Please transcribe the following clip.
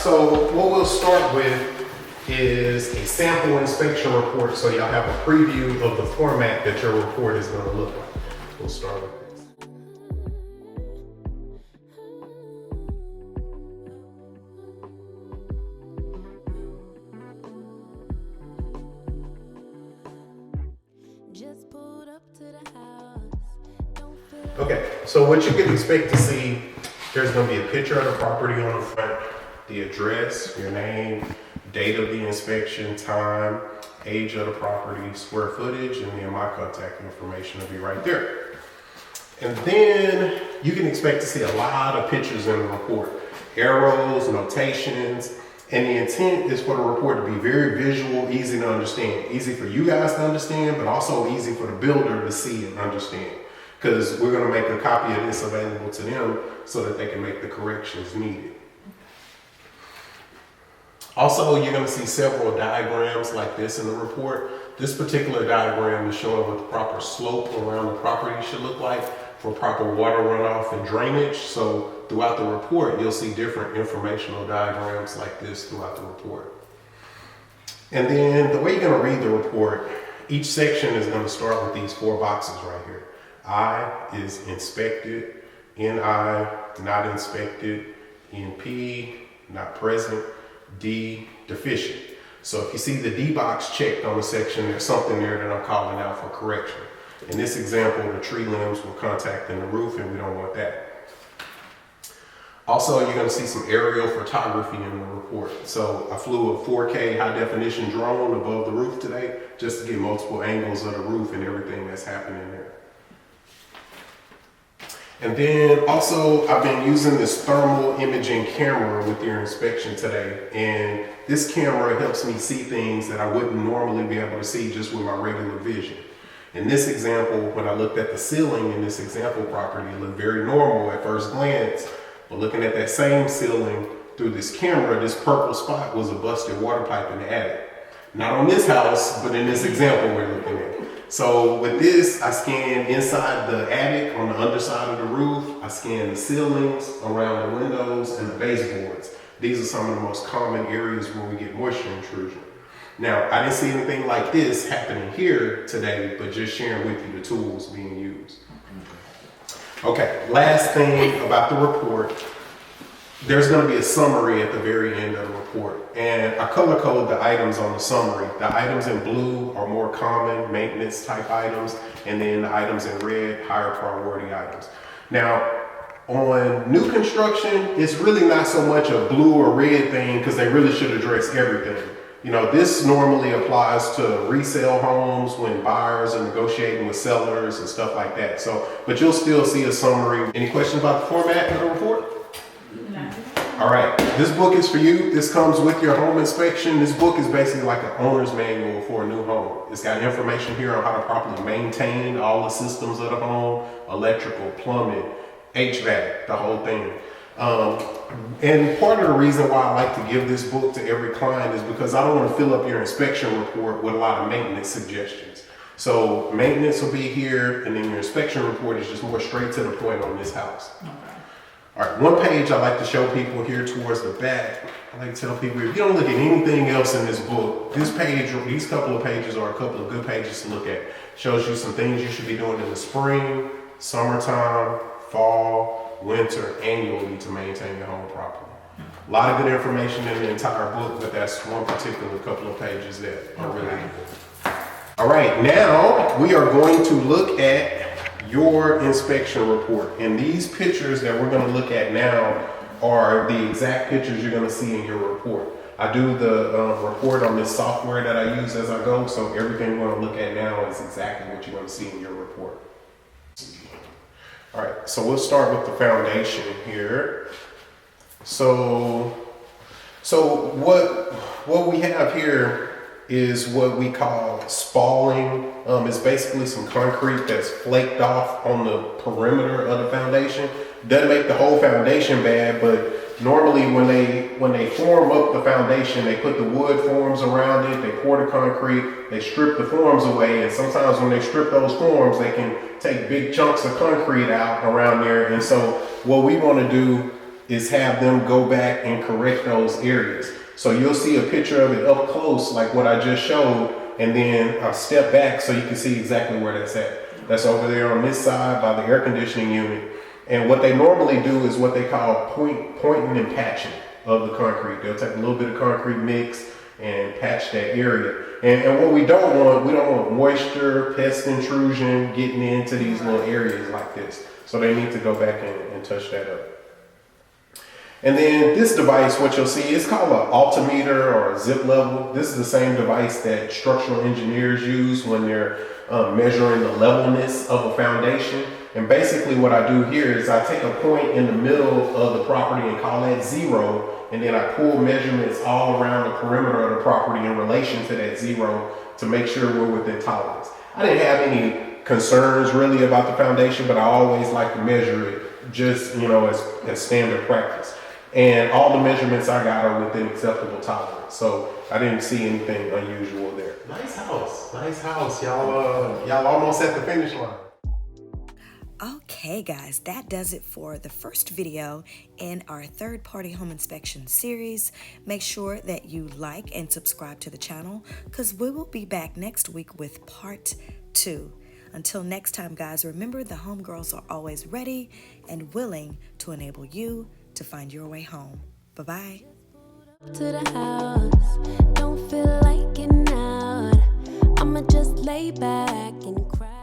so what we'll start with is a sample inspection report so y'all have a preview of the format that your report is going to look like. We'll start with this. Okay, so what you can expect to see, there's going to be a picture of the property on the front, the address, your name, date of the inspection, time, age of the property, square footage, and then my contact information will be right there. And then you can expect to see a lot of pictures in the report, arrows, notations, and the intent is for the report to be very visual, easy to understand, easy for you guys to understand, but also easy for the builder to see and understand. Because we're going to make a copy of this available to them so that they can make the corrections needed. Also, you're going to see several diagrams like this in the report. This particular diagram is showing what the proper slope around the property should look like for proper water runoff and drainage. So throughout the report, you'll see different informational diagrams like this throughout the report. And then the way you're going to read the report, each section is going to start with these 4 boxes right here. I is inspected, NI, not inspected, NP, not present, D, deficient. So if you see the D box checked on the section, there's something there that I'm calling out for correction. In this example, the tree limbs were contacting the roof and we don't want that. Also, you're going to see some aerial photography in the report. So I flew a 4K high definition drone above the roof today just to get multiple angles of the roof and everything that's happening there. And then also I've been using this thermal imaging camera with your inspection today. And this camera helps me see things that I wouldn't normally be able to see just with my regular vision. In this example, when I looked at the ceiling in this example property, it looked very normal at first glance. But looking at that same ceiling through this camera, this purple spot was a busted water pipe in the attic. Not on this house, but in this example we're looking at. So with this, I scan inside the attic on the underside of the roof. I scan the ceilings around the windows and the baseboards. These are some of the most common areas where we get moisture intrusion. Now, I didn't see anything like this happening here today, but just sharing with you the tools being used. Okay, last thing about the report. There's going to be a summary at the very end of the report, and I color code the items on the summary. The items in blue are more common maintenance type items, and then the items in red, higher priority items. Now, on new construction, it's really not so much a blue or red thing because they really should address everything. You know, this normally applies to resale homes when buyers are negotiating with sellers and stuff like that. So, but you'll still see a summary. Any questions about the format of the report? All right, this book is for you. This comes with your home inspection. This book is basically like an owner's manual for a new home. It's got information here on how to properly maintain all the systems of the home, electrical, plumbing, HVAC, the whole thing. And part of the reason why I like to give this book to every client is because I don't want to fill up your inspection report with a lot of maintenance suggestions. So maintenance will be here, and then your inspection report is just more straight to the point on this house. Okay. All right, one page I like to show people here towards the back. I like to tell people, if you don't look at anything else in this book, this page, or these couple of pages are a couple of good pages to look at. Shows you some things you should be doing in the spring, summertime, fall, winter, annually to maintain your home properly. A lot of good information in the entire book, but that's one particular couple of pages that are really good. All right, now we are going to look at your inspection report. And these pictures that we're going to look at now are the exact pictures you're going to see in your report. I do the report on this software that I use as I go, so everything we're going to look at now is exactly what you're going to see in your report. All right, so we'll start with the foundation here. So what we have here is what we call spalling. It's basically some concrete that's flaked off on the perimeter of the foundation. Doesn't make the whole foundation bad, but normally when they form up the foundation, they put the wood forms around it, they pour the concrete, they strip the forms away, and sometimes when they strip those forms, they can take big chunks of concrete out around there. And so what we want to do is have them go back and correct those areas. So you'll see a picture of it up close, like what I just showed, and then I'll step back so you can see exactly where that's at. That's over there on this side by the air conditioning unit. And what they normally do is what they call pointing and patching of the concrete. They'll take a little bit of concrete mix and patch that area. And what we don't want moisture, pest intrusion getting into these little areas like this. So they need to go back and touch that up. And then this device, what you'll see, is called an altimeter or a zip level. This is the same device that structural engineers use when they're measuring the levelness of a foundation. And basically what I do here is I take a point in the middle of the property and call that 0, and then I pull measurements all around the perimeter of the property in relation to that 0 to make sure we're within tolerance. I didn't have any concerns really about the foundation, but I always like to measure it just, as standard practice. And all the measurements I got are within acceptable tolerance. So I didn't see anything unusual there. Nice house. Y'all almost at the finish line. Okay guys, that does it for the first video in our third-party home inspection series. Make sure that you like and subscribe to the channel because we will be back next week with part 2. Until next time guys, remember the homegirls are always ready and willing to enable you to find your way home. Bye-bye. To the house, don't feel like getting out. I'ma just lay back and cry.